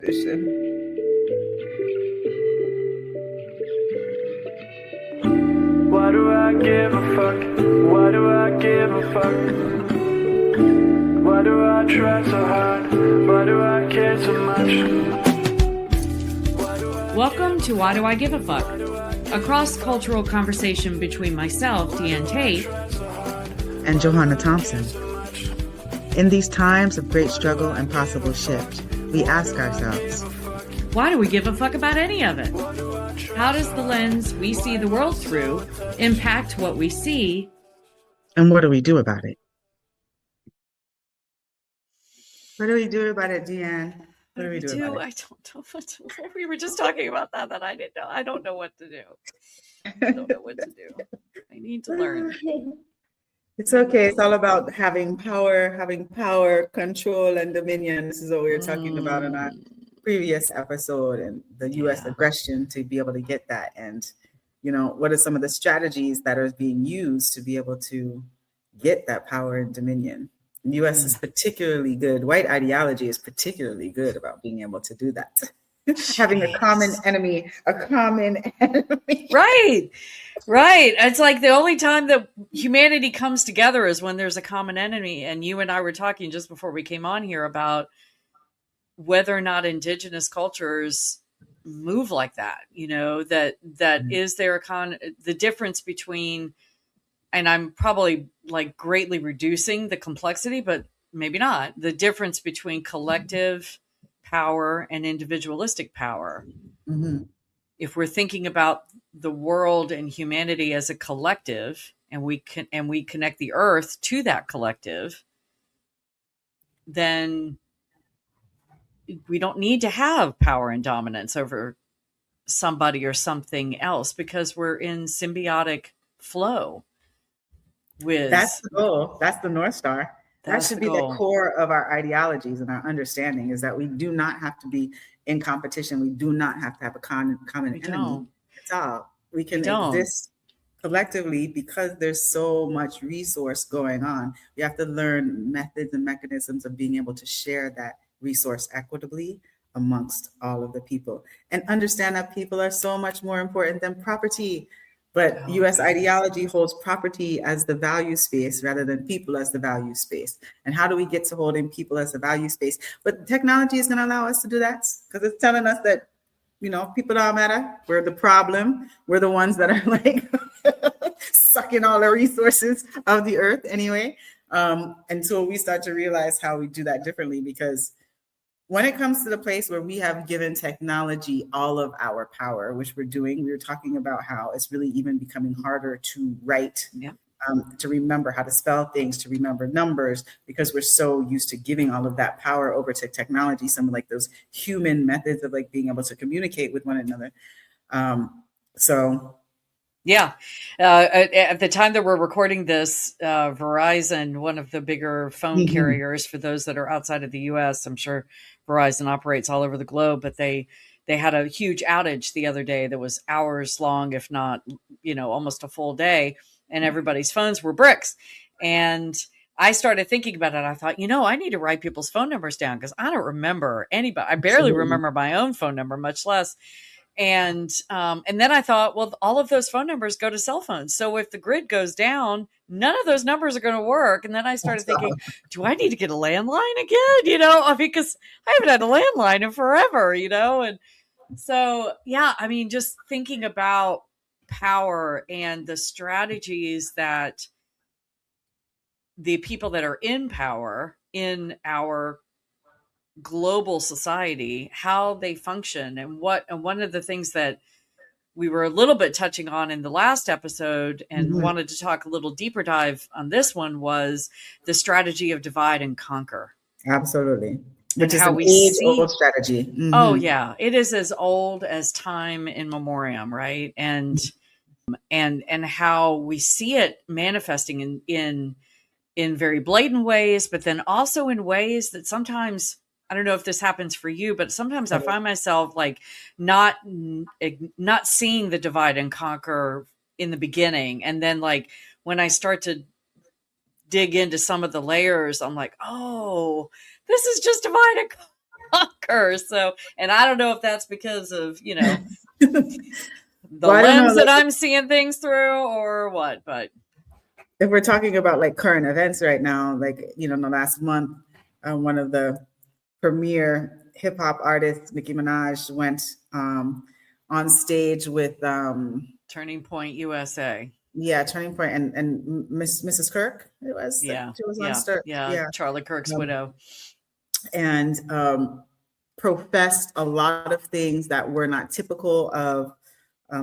transition. Why do I give a fuck? Why do I give a fuck? Why do I try so hard? Why do I care so much? Welcome to Why Do I Give a Fuck? A cross-cultural conversation between myself, Diane Tate, and Johanna Thompson. In these times of great struggle and possible shift, we ask ourselves, why do we give a fuck about any of it? How does the lens we see the world through impact what we see? And what do we do about it? What do we do about it, Diane? What do we do about it? I don't know what to do. We were just talking about that I didn't know. I don't know what to do. I don't know what to do. I need to learn. It's okay. It's all about having power, control, and dominion. This is what we were talking about in our previous episode, and the U.S. aggression to be able to get that. And, you know, what are some of the strategies that are being used to be able to get that power and dominion? The U.S. is particularly good. White ideology is particularly good about being able to do that. Having a common enemy. Right. It's like the only time that humanity comes together is when there's a common enemy. And you and I were talking just before we came on here about whether or not indigenous cultures move like that. You know, that is there the difference between, and I'm probably like greatly reducing the complexity, but maybe not, the difference between collective power and individualistic power. Mm-hmm. If we're thinking about the world and humanity as a collective, and we connect the earth to that collective, then we don't need to have power and dominance over somebody or something else, because we're in symbiotic flow. That's the goal. That's the North Star. That should be the core of our ideologies and our understanding, is that we do not have to be in competition. We do not have to have a common enemy. That's all. We can exist collectively because there's so much resource going on. We have to learn methods and mechanisms of being able to share that resource equitably amongst all of the people, and understand that people are so much more important than property. But U.S. ideology holds property as the value space rather than people as the value space. And how do we get to holding people as the value space? But technology is going to allow us to do that, because it's telling us that, you know, people don't matter. We're the problem. We're the ones that are like sucking all the resources of the earth anyway. Until we start to realize how we do that differently, because when it comes to the place where we have given technology all of our power, which we're doing, we were talking about how it's really even becoming harder to write, to remember how to spell things, to remember numbers, because we're so used to giving all of that power over to technology, some of like those human methods of like being able to communicate with one another. At the time that we're recording this, Verizon, one of the bigger phone carriers for those that are outside of the U.S., I'm sure Verizon operates all over the globe, but they had a huge outage the other day that was hours long, if not, you know, almost a full day, and everybody's phones were bricks. And I started thinking about it. I thought, you know, I need to write people's phone numbers down, because I don't remember anybody. I barely remember my own phone number, much less. And then I thought, well, all of those phone numbers go to cell phones. So if the grid goes down, none of those numbers are going to work. And then I started thinking, do I need to get a landline again? You know, because I haven't had a landline in forever, you know? And so, yeah, I mean, just thinking about power and the strategies that the people that are in power in our global society, how they function, and one of the things that we were a little bit touching on in the last episode and wanted to talk a little deeper dive on this one was the strategy of divide and conquer. Absolutely. Which is an age-old strategy. Mm-hmm. Oh yeah, it is as old as time in memoriam, right? And how we see it manifesting in very blatant ways, but then also in ways that sometimes, I don't know if this happens for you, but sometimes I find myself like not seeing the divide and conquer in the beginning. And then like when I start to dig into some of the layers, I'm like, oh, this is just divide and conquer. her. So, and I don't know if that's because of, the Well, I don't know, lens like, that I'm seeing things through or what, but if we're talking about like current events right now, like, in the last month, one of the premier hip hop artists, Nicki Minaj, went on stage with Turning Point USA. Turning Point and Mrs. Kirk. It was she was on stage. Yeah. Charlie Kirk's widow, and professed a lot of things that were not typical of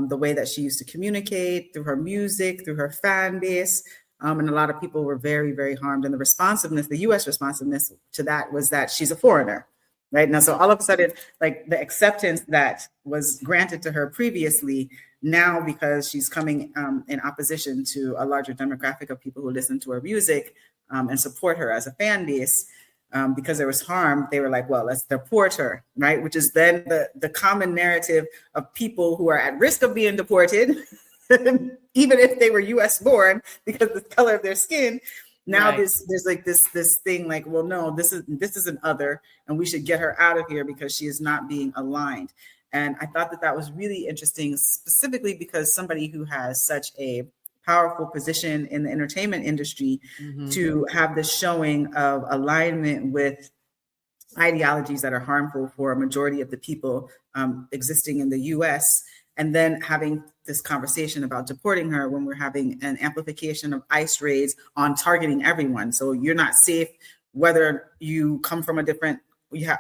the way that she used to communicate through her music, through her fan base. And a lot of people were very, very harmed. And the US responsiveness to that was that she's a foreigner, right? Now, so all of a sudden, like the acceptance that was granted to her previously, now because she's coming in opposition to a larger demographic of people who listen to her music and support her as a fan base, because there was harm, they were like, well, let's deport her, right? Which is then the common narrative of people who are at risk of being deported, even if they were US born, because of the color of their skin. Now there's like this thing like, well, no, this is an other, and we should get her out of here because she is not being aligned. And I thought that was really interesting, specifically because somebody who has such a powerful position in the entertainment industry to have this showing of alignment with ideologies that are harmful for a majority of the people existing in the US, and then having this conversation about deporting her when we're having an amplification of ICE raids on targeting everyone. So you're not safe whether you come from a different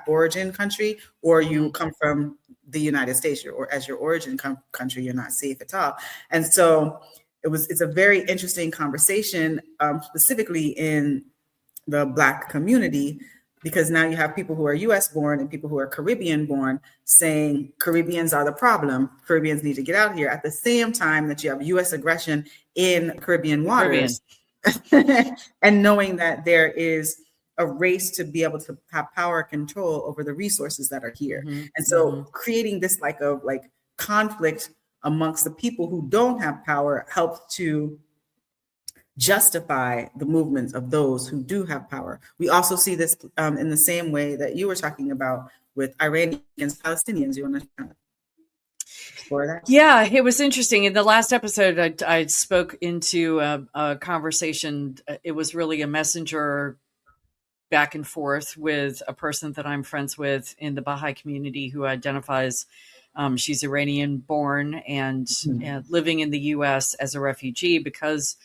origin country or you come from the United States, or as your origin country, you're not safe at all. And so it's a very interesting conversation, specifically in the Black community, because now you have people who are US born and people who are Caribbean born saying Caribbeans are the problem. Caribbeans need to get out here, at the same time that you have US aggression in Caribbean waters. And knowing that there is a race to be able to have power control over the resources that are here. And so creating this like conflict amongst the people who don't have power helps to justify the movements of those who do have power. We also see this in the same way that you were talking about with Iranians against Palestinians. You want to explore that? Yeah, it was interesting. In the last episode, I spoke into a conversation. It was really a messenger back and forth with a person that I'm friends with in the Baha'i community who identifies she's Iranian born and living in the US as a refugee because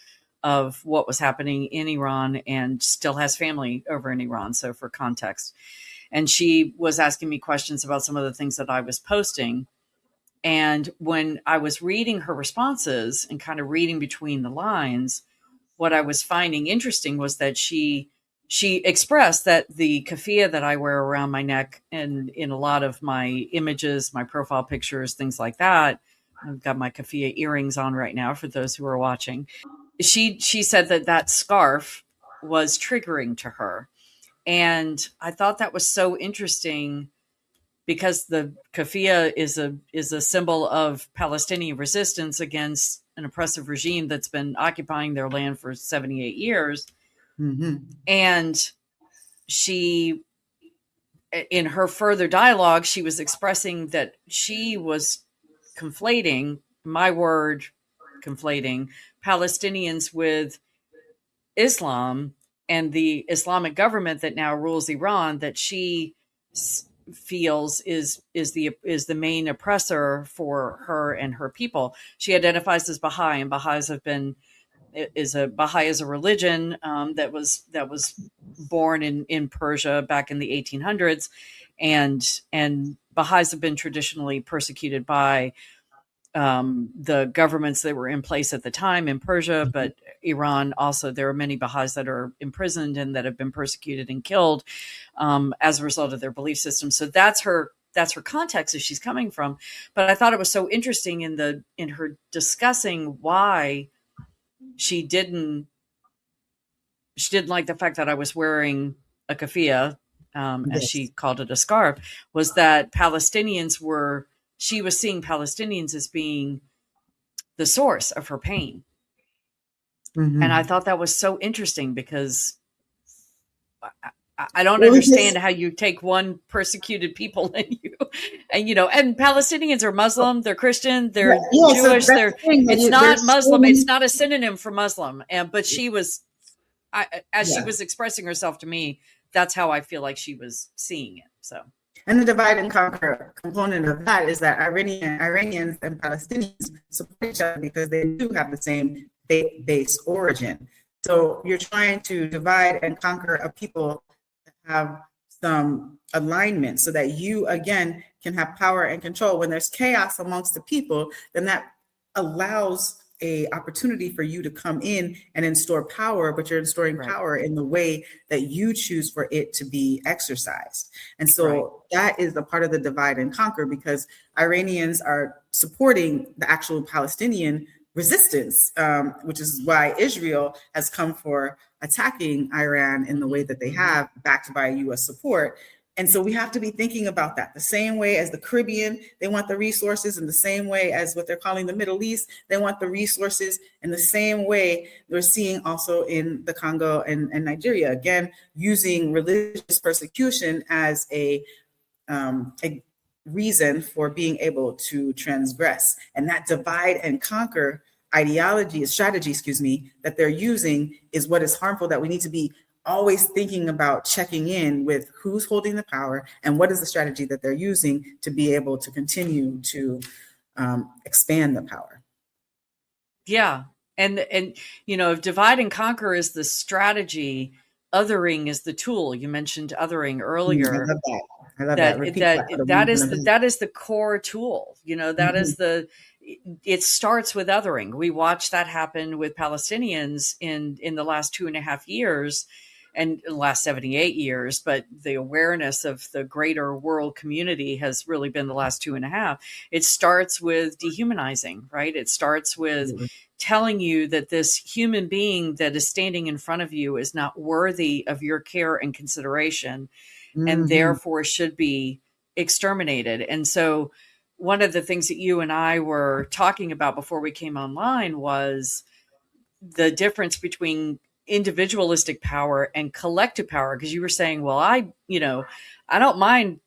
of what was happening in Iran, and still has family over in Iran. So for context, and she was asking me questions about some of the things that I was posting. And when I was reading her responses and kind of reading between the lines, what I was finding interesting was that she expressed that the keffiyeh that I wear around my neck and in a lot of my images, my profile pictures, things like that, I've got my keffiyeh earrings on right now for those who are watching. She said that scarf was triggering to her. And I thought that was so interesting because the keffiyeh is a symbol of Palestinian resistance against an oppressive regime that's been occupying their land for 78 years. And she, in her further dialogue, she was expressing that she was conflating, my word, conflating Palestinians with Islam and the Islamic government that now rules Iran, that she feels is the main oppressor for her and her people. She identifies as Baha'i, and Baha'i is a religion that was born in Persia back in the 1800s, and Baha'is have been traditionally persecuted by the governments that were in place at the time in Persia, but Iran also, there are many Baha'is that are imprisoned and that have been persecuted and killed as a result of their belief system. So that's her context that she's coming from. But I thought it was so interesting in her discussing why she didn't like the fact that I was wearing a keffiyeh, as she called it, a scarf, was that she was seeing Palestinians as being the source of her pain. And I thought that was so interesting because I don't understand how you take one persecuted people and Palestinians are Muslim, they're Christian, they're Jewish, it's not Muslim, it's not a synonym for Muslim. But she was, she was expressing herself to me, that's how I feel like she was seeing it. So. And the divide and conquer component of that is that Iranians and Palestinians support each other because they do have the same faith-based origin. So you're trying to divide and conquer a people that have some alignment so that you, again, can have power and control. When there's chaos amongst the people, then that allows a opportunity for you to come in and install power, but you're installing power in the way that you choose for it to be exercised. And so that is the part of the divide and conquer, because Iranians are supporting the actual Palestinian resistance, which is why Israel has come for attacking Iran in the way that they have, backed by US support. And so we have to be thinking about that the same way as the Caribbean, they want the resources, in the same way as what they're calling the Middle East, they want the resources, in the same way we're seeing also in the Congo and Nigeria, again, using religious persecution as a reason for being able to transgress. And that divide and conquer strategy, that they're using is what is harmful, that we need to be always thinking about checking in with who's holding the power and what is the strategy that they're using to be able to continue to expand the power. Yeah. And if divide and conquer is the strategy, othering is the tool. You mentioned othering earlier. I love that. I love that. That is the core tool. That is it starts with othering. We watched that happen with Palestinians in the last 2.5 years and in the last 78 years, but the awareness of the greater world community has really been the last 2.5. It starts with dehumanizing, right? It starts with telling you that this human being that is standing in front of you is not worthy of your care and consideration, and therefore should be exterminated. And so one of the things that you and I were talking about before we came online was the difference between individualistic power and collective power. Because you were saying, well, I don't mind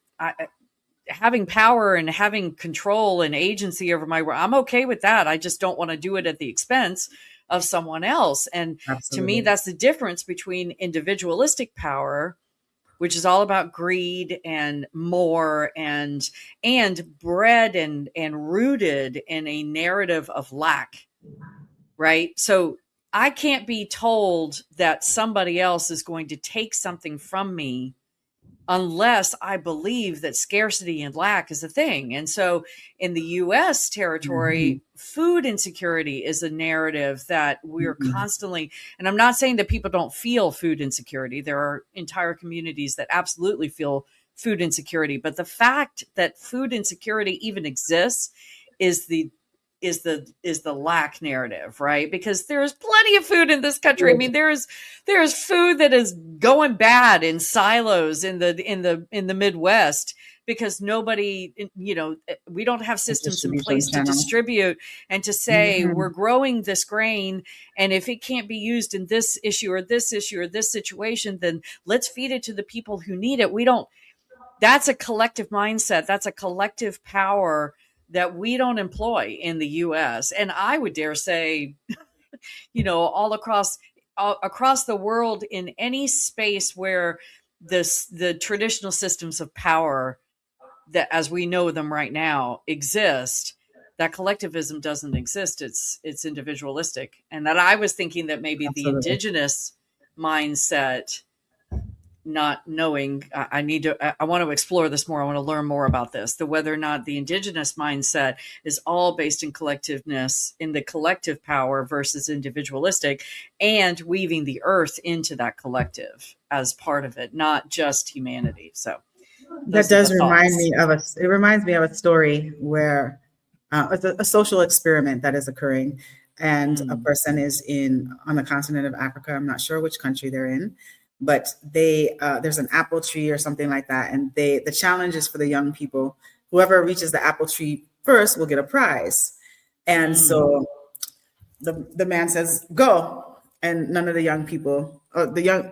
having power and having control and agency over my work. I'm okay with that. I just don't want to do it at the expense of someone else. And to me, that's the difference between individualistic power, which is all about greed and more and bred and rooted in a narrative of lack, right? So I can't be told that somebody else is going to take something from me unless I believe that scarcity and lack is a thing. And so in the US territory, food insecurity is a narrative that we're constantly, and I'm not saying that people don't feel food insecurity. There are entire communities that absolutely feel food insecurity, but the fact that food insecurity even exists is the lack narrative, right? Because there's plenty of food in this country. I mean, there's food that is going bad in silos in the Midwest because nobody, we don't have systems in place to distribute and to say we're growing this grain, and if it can't be used in this issue or this issue or this situation, then let's feed it to the people who need it. That's a collective mindset. That's a collective power that we don't employ in the US. And I would dare say, all across the world, in any space where the traditional systems of power that as we know them right now exist, that collectivism doesn't exist. It's individualistic. And that I was thinking that maybe the indigenous mindset, not knowing, I want to explore this more. I want to learn more about this, whether or not the indigenous mindset is all based in collectiveness, in the collective power versus individualistic, and weaving the earth into that collective as part of it, not just humanity. So that does remind me of it reminds me of a story where it's a social experiment that is occurring, and a person is on the continent of Africa. I'm not sure which country they're in, but there's an apple tree or something like that. And the challenge is for the young people, whoever reaches the apple tree first will get a prize. And so the man says, go. and none of the young people,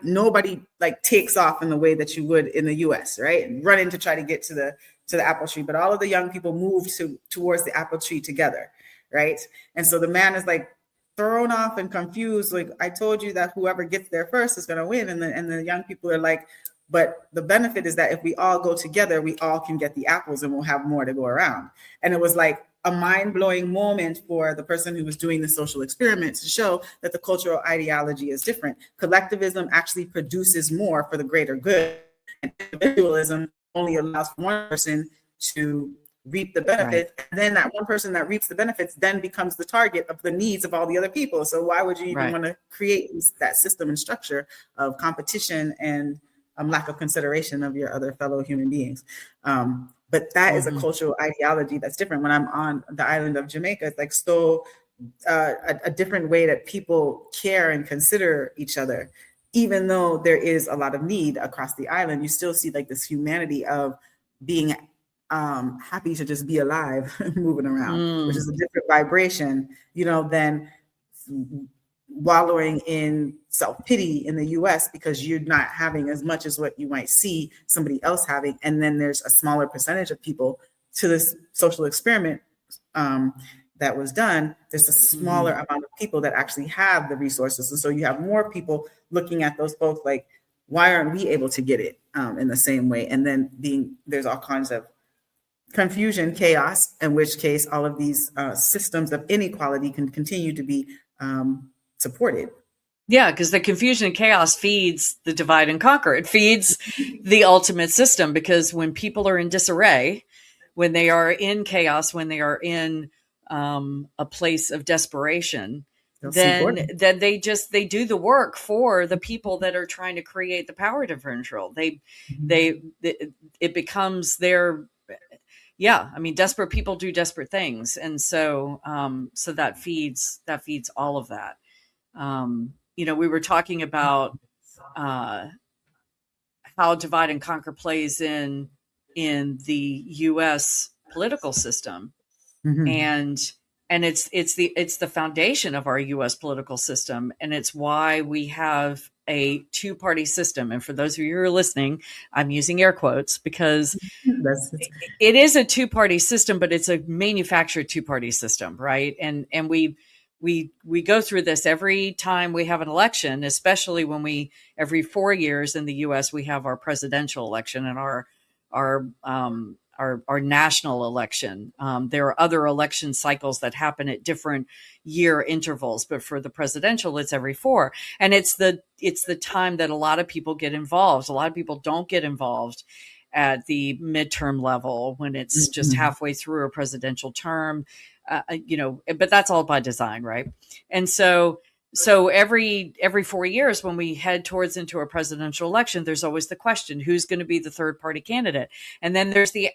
nobody like takes off in the way that you would in the US, right? Running to try to get to the apple tree, but all of the young people move towards the apple tree together, right? And so the man is like thrown off and confused, like, I told you that whoever gets there first is going to win. And the young people are like, but the benefit is that if we all go together, we all can get the apples and we'll have more to go around. And it was like a mind-blowing moment for the person who was doing the social experiment to show that the cultural ideology is different. Collectivism actually produces more for the greater good, and individualism only allows one person to reap the benefit. Right. And then that one person that reaps the benefits then becomes the target of the needs of all the other people. So why would you even want to create that system and structure of competition and lack of consideration of your other fellow human beings? But that is a cultural ideology that's different. When I'm on the island of Jamaica, it's like so a different way that people care and consider each other. Even though there is a lot of need across the island, you still see like this humanity of being happy to just be alive, moving around, which is a different vibration, than wallowing in self-pity in the US because you're not having as much as what you might see somebody else having. And then there's a smaller percentage of people to this social experiment that was done. There's a smaller amount of people that actually have the resources. And so you have more people looking at those folks like, why aren't we able to get it in the same way? And then there's all kinds of confusion, chaos, in which case all of these systems of inequality can continue to be supported. Yeah, because the confusion and chaos feeds the divide and conquer. It feeds the ultimate system, because when people are in disarray, when they are in chaos, when they are in a place of desperation, then they do the work for the people that are trying to create the power differential. It becomes their, desperate people do desperate things. And so that feeds all of that. We were talking about how divide and conquer plays in the U.S. political system, and it's the foundation of our U.S. political system, and it's why we have a two-party system. And for those of you who are listening, I'm using air quotes because it is a two-party system, but it's a manufactured two-party system, right? And we go through this every time we have an election, especially when every 4 years in the U.S. we have our presidential election and our national election. There are other election cycles that happen at different year intervals, but for the presidential, it's every 4. And it's the time that a lot of people get involved. A lot of people don't get involved at the midterm level when it's just halfway through a presidential term. But that's all by design, right? And so every 4 years, when we head into a presidential election, there's always the question, who's going to be the third party candidate? And then there's the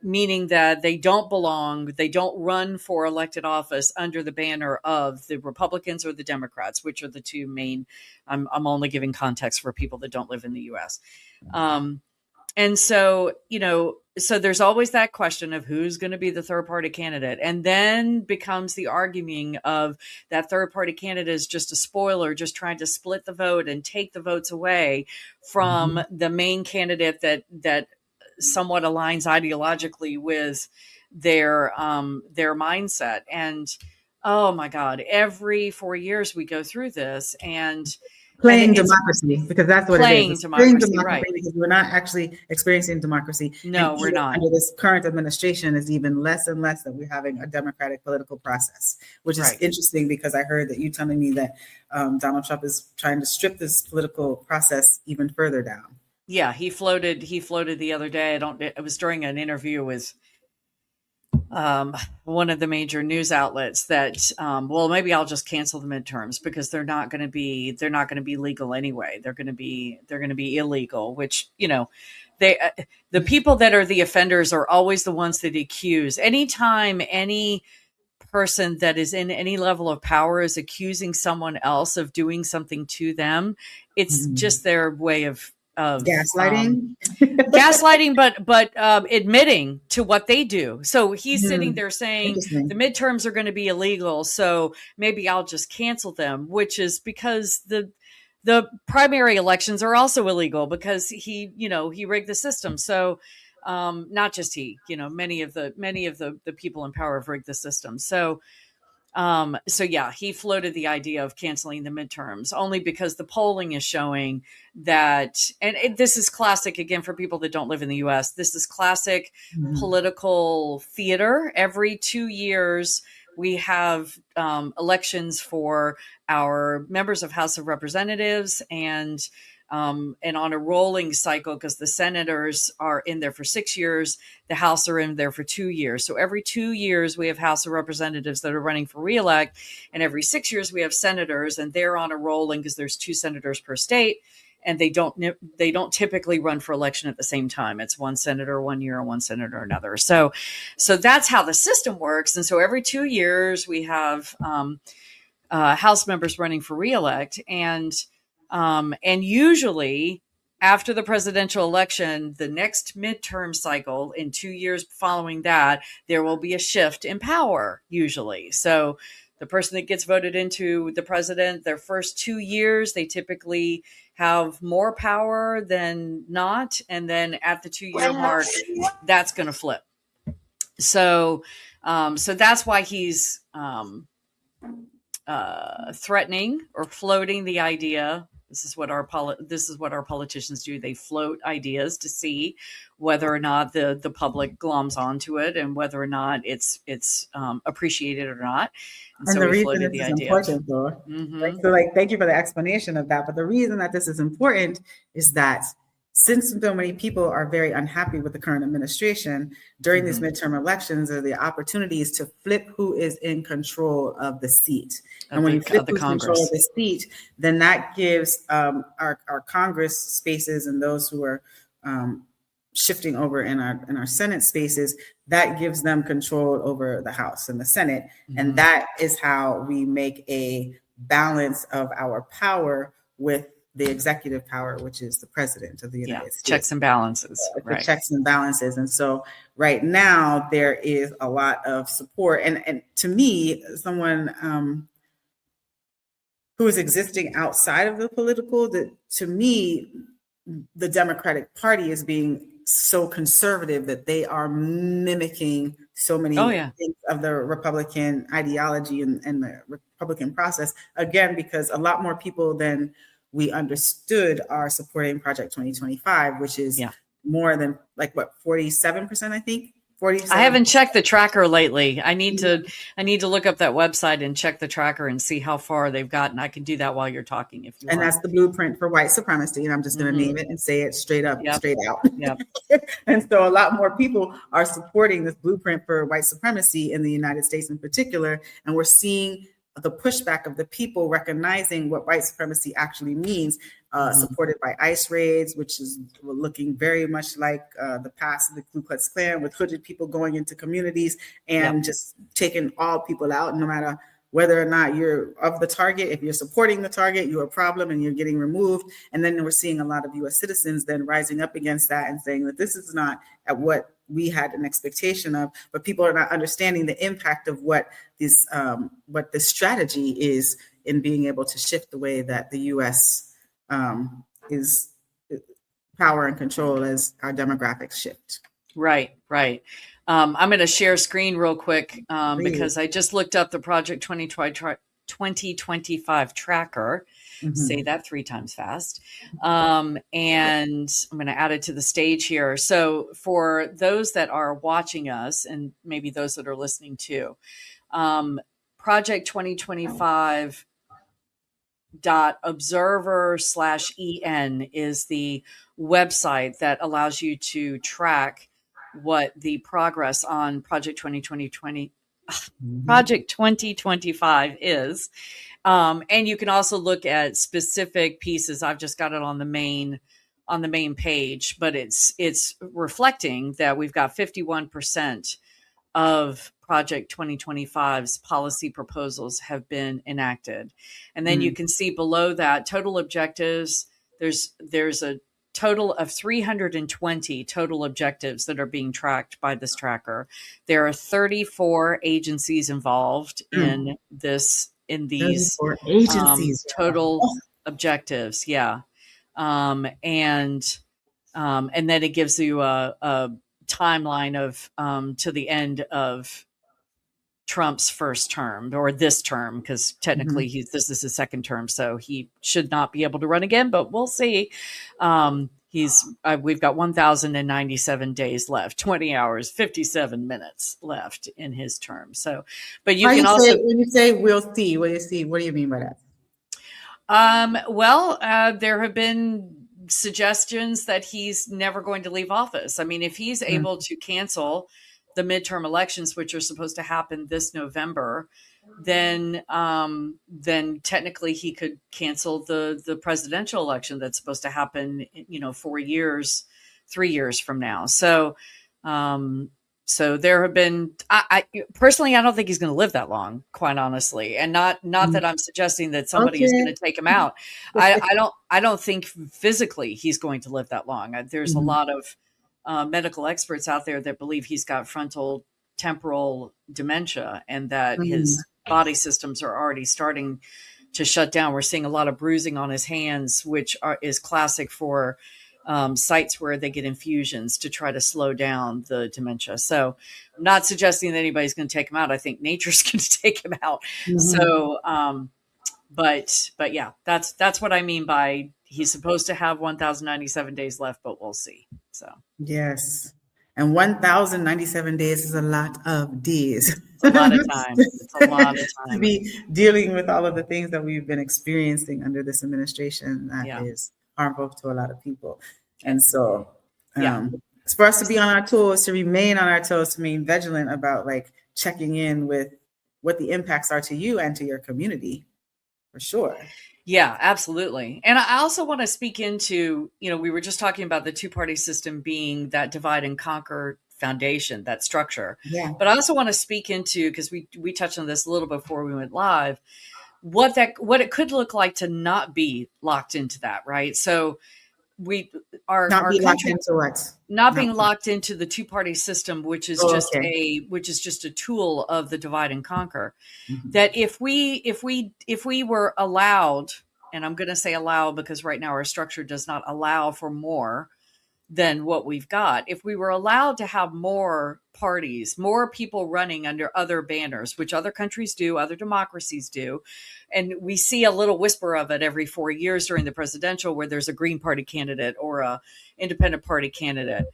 meaning that they don't belong, they don't run for elected office under the banner of the Republicans or the Democrats, which are the two main. I'm only giving context for people that don't live in the U.S. And so, so there's always that question of who's going to be the third party candidate. And then becomes the arguing of that third party candidate is just a spoiler, just trying to split the vote and take the votes away from the main candidate that somewhat aligns ideologically with their mindset. And oh my God, every 4 years we go through this and playing democracy, because that's what it is. Playing democracy, right? Because we're not actually experiencing democracy. No, we're not. Under this current administration, is even less and less that we're having a democratic political process, which is interesting because I heard that you telling me that Donald Trump is trying to strip this political process even further down. Yeah, he floated the other day. It was during an interview with one of the major news outlets that, maybe I'll just cancel the midterms because they're not going to be legal anyway. They're going to be illegal, which, the people that are the offenders are always the ones that accuse. Anytime any person that is in any level of power is accusing someone else of doing something to them, it's just their way of gaslighting, but admitting to what they do. So he's sitting there saying the midterms are going to be illegal, so maybe I'll just cancel them, which is because the primary elections are also illegal because he rigged the system. So not just he, many of the people in power have rigged the system. So yeah, he floated the idea of canceling the midterms only because the polling is showing that, and this is classic again for people that don't live in the US. This is classic political theater. Every 2 years, we have elections for our members of House of Representatives and on a rolling cycle, because the senators are in there for 6 years, the House are in there for 2 years. So every 2 years we have House of Representatives that are running for reelect, and every 6 years we have senators, and they're on a rolling because there's 2 senators per state, and they don't typically run for election at the same time. It's one senator 1 year and one senator another. So that's how the system works. And so every 2 years we have House members running for reelect, and usually after the presidential election, the next midterm cycle in 2 years following that, there will be a shift in power usually. So the person that gets voted into the president, their first 2 years, they typically have more power than not. And then at the 2 year mark, that's going to flip. So that's why he's threatening or floating the idea. This is what our politicians do. They float ideas to see whether or not the public gloms onto it and whether or not it's appreciated or not. And so the we reason floated the idea. Important, though. So thank you for the explanation of that. But the reason that this is important is that since so many people are very unhappy with the current administration, during these midterm elections are the opportunities to flip who is in control of the seat. And when you flip who's in control of the seat, then that gives our Congress spaces and those who are shifting over in our Senate spaces, that gives them control over the House and the Senate. And that is how we make a balance of our power with the executive power, which is the president of the United States. Checks and balances. Right. Checks and balances. And so right now there is a lot of support. And to me, someone who is existing outside of the political, to me, the Democratic Party is being so conservative that they are mimicking so many things of the Republican ideology and the Republican process, again, because a lot more people than we understood are supporting Project 2025, which is more than 47%, I think. 47%. I haven't checked the tracker lately. I need to look up that website and check the tracker and see how far they've gotten. I can do that while you're talking if you want. And that's the blueprint for white supremacy. And I'm just going to name it and say it straight up, straight out. Yep. And so a lot more people are supporting this blueprint for white supremacy in the United States in particular. And we're seeing the pushback of the people recognizing what white supremacy actually means, supported by ICE raids, which is looking very much like the past of the Ku Klux Klan, with hooded people going into communities and just taking all people out, no matter whether or not you're of the target. If you're supporting the target, you're a problem and you're getting removed. And then we're seeing a lot of US citizens then rising up against that and saying that this is not at what we had an expectation of, but people are not understanding the impact of what this strategy is in being able to shift the way that the US is power and control as our demographics shift. Right. I'm going to share screen real quick because I just looked up the Project 2025 tracker. Say that 3 times fast. And I'm going to add it to the stage here. So for those that are watching us and maybe those that are listening too, Project 2025 .observer/en is the website that allows you to track what the progress on Project 2025 is. And you can also look at specific pieces. I've just got it on the main page, but it's reflecting that we've got 51% of Project 2025's policy proposals have been enacted. And then you can see below that total objectives. There's a total of 320 total objectives that are being tracked by this tracker. There are 34 agencies involved in these agencies. total objectives. Yeah. And then it gives you a timeline of to the end of Trump's first term, or this term, because technically this is his second term, so he should not be able to run again, but we'll see. We've got 1,097 days left, 20 hours, 57 minutes left in his term. So, but you can also, when you say we'll see, what do you mean by that? There have been suggestions that he's never going to leave office. I mean, if he's able to cancel the midterm elections, which are supposed to happen this November, then technically he could cancel the presidential election that's supposed to happen, 3 years from now. So there have been, I personally, I don't think he's going to live that long, quite honestly. And not that I'm suggesting that somebody is going to take him out. I don't think physically he's going to live that long. There's a lot of medical experts out there that believe he's got frontal temporal dementia, and that his body systems are already starting to shut down. We're seeing a lot of bruising on his hands, which is classic for sites where they get infusions to try to slow down the dementia. So I'm not suggesting that anybody's going to take him out. I think nature's going to take him out. So, but yeah, that's what I mean by he's supposed to have 1,097 days left, but we'll see. So yes, and 1,097 days is a lot of days. It's a lot of time. It's a lot of time to be dealing with all of the things that we've been experiencing under this administration that is harmful to a lot of people. And so it's for us to be on our toes, to remain on our toes, to remain vigilant about like checking in with what the impacts are to you and to your community, for sure. Yeah, absolutely. And I also want to speak into, we were just talking about the two-party system being that divide and conquer foundation, that structure. Yeah. But I also want to speak into, because we touched on this a little before we went live, what it could look like to not be locked into that, right? So being locked into the two-party system, which is just a tool of the divide and conquer. That if we were allowed, and I'm going to say allow because right now our structure does not allow for more than what we've got. If we were allowed to have more parties, more people running under other banners, which other countries do, other democracies do, and we see a little whisper of it every 4 years during the presidential where there's a Green Party candidate or a independent party candidate.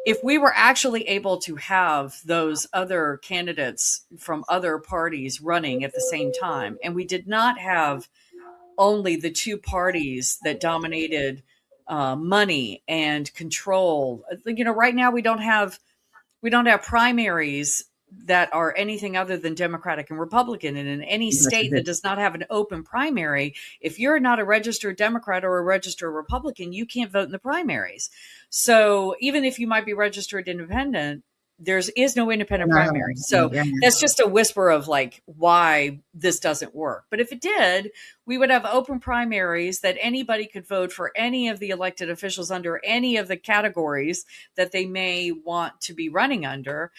If we were actually able to have those other candidates from other parties running at the same time, and we did not have only the two parties that dominated money and control. Right now we don't have primaries that are anything other than Democratic and Republican. And in any state that does not have an open primary, if you're not a registered Democrat or a registered Republican, you can't vote in the primaries. So even if you might be registered independent, there is no independent primary. So that's just a whisper of like why this doesn't work. But if it did, we would have open primaries that anybody could vote for any of the elected officials under any of the categories that they may want to be running under.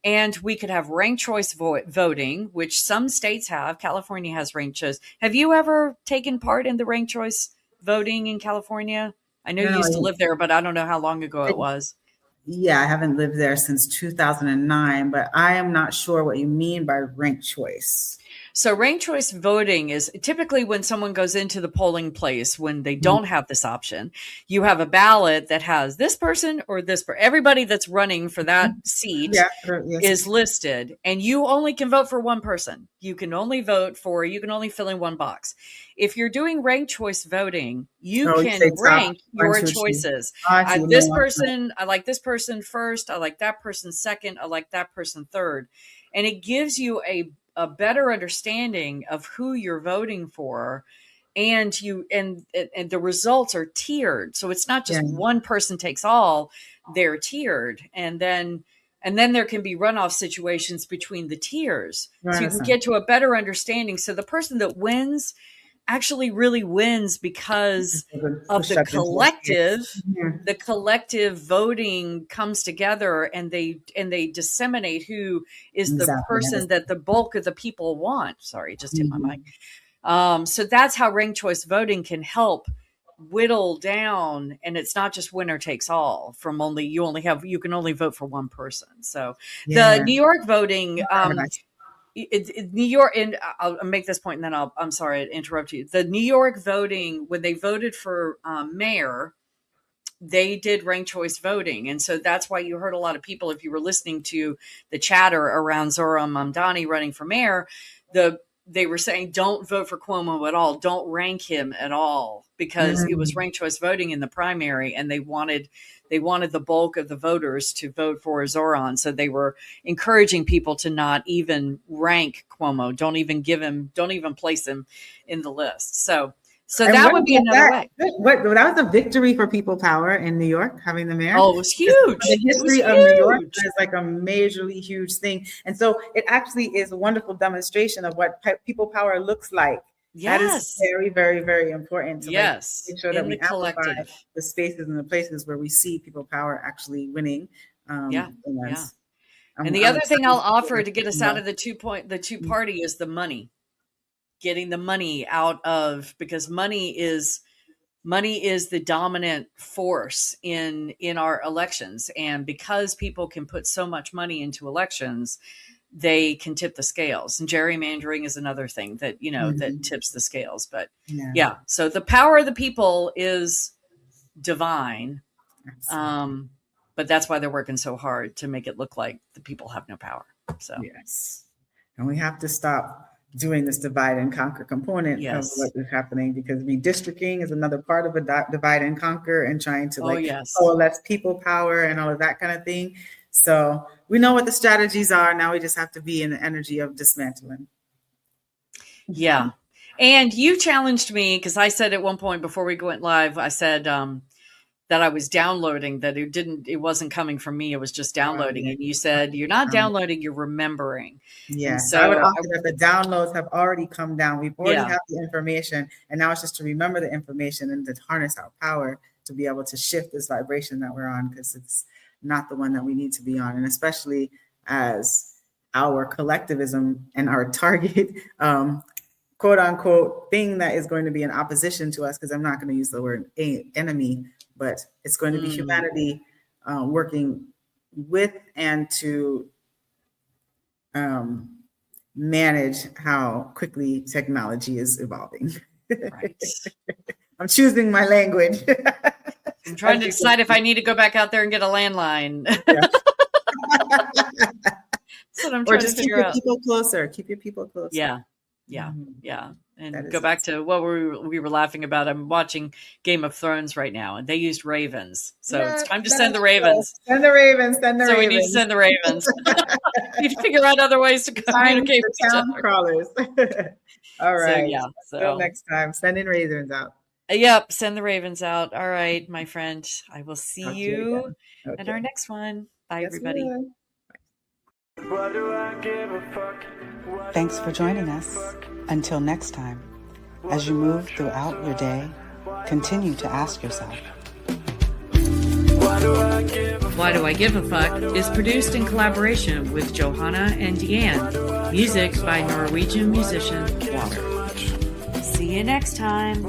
And we could have ranked choice voting, which some states have. California has ranked choice. Have you ever taken part in the ranked choice voting in California? I know you used to live there, but I don't know how long ago it was. Yeah, I haven't lived there since 2009, but I am not sure what you mean by ranked choice. So ranked choice voting is typically when someone goes into the polling place, when they don't have this option, you have a ballot that has this person or this person. Everybody that's running for that seat is listed, and you only can vote for one person. You can only fill in one box. If you're doing ranked choice voting, you can rank your choices. This person, I like this person first. I like that person second. I like that person third. And it gives you a better understanding of who you're voting for, and the results are tiered. So it's not just one person takes all, they're tiered. And then there can be runoff situations between the tiers. So you can get to a better understanding. So the person that wins actually really wins because of the collective voting comes together, and they disseminate who is the person that the bulk of the people want. Sorry, just hit my mic. So that's how ranked choice voting can help whittle down, and it's not just winner takes all from you can only vote for one person. So the New York voting, New York, and I'll make this point and then I'm sorry to interrupt you. The New York voting, when they voted for mayor, they did ranked choice voting. And so that's why you heard a lot of people, if you were listening to the chatter around Zohran Mamdani running for mayor, they were saying, don't vote for Cuomo at all. Don't rank him at all, because it was ranked choice voting in the primary, and they wanted the bulk of the voters to vote for Zohran. So they were encouraging people to not even rank Cuomo. Don't even place him in the list. So that would be another way. That was a victory for people power in New York, having the mayor. Oh, it was huge. The history of New York is like a majorly huge thing. And so it actually is a wonderful demonstration of what people power looks like. Yes. That is very, very, very important to make sure that we amplify the spaces and the places where we see people power actually winning. And the other thing I'll offer to get us out of the two party is the money. Getting the money out of, because money is the dominant force in our elections. And because people can put so much money into elections, they can tip the scales. And gerrymandering is another thing that, that tips the scales. But so the power of the people is divine. But that's why they're working so hard to make it look like the people have no power. So yes. And we have to stop doing this divide and conquer component of what is happening, because redistricting is another part of a divide and conquer, and trying to coalesce people power and all of that kind of thing. So we know what the strategies are. Now we just have to be in the energy of dismantling. Yeah. And you challenged me, because I said at one point before we went live, I said that I was downloading, that it wasn't coming from me. It was just downloading. And you said, you're not downloading, you're remembering. Yeah. So I would offer that the downloads have already come down. We've already have the information, and now it's just to remember the information and to harness our power to be able to shift this vibration that we're on, because it's not the one that we need to be on. And especially as our collectivism and our target, quote unquote, thing that is going to be in opposition to us, because I'm not going to use the word enemy, but it's going to be humanity working with and to manage how quickly technology is evolving. Right. I'm choosing my language. I'm trying to decide if I need to go back out there and get a landline. That's what I'm trying to figure out. Keep your people closer. Yeah. And go back to what we were laughing about. I'm watching Game of Thrones right now, and they used ravens. So it's time to send the ravens. Send the ravens. So we need to send the ravens. We need to figure out other ways to communicate with each other. Crawlers. All right. So until next time, sending ravens out. Yep. Send the ravens out. All right, my friend. I will see you at our next one. Bye, everybody. Thanks for joining us. Until next time, as you move throughout your day, continue to ask yourself, Why Do I Give a Fuck is produced in collaboration with Johanna and Diane. Music by Norwegian musician Water. See you next time.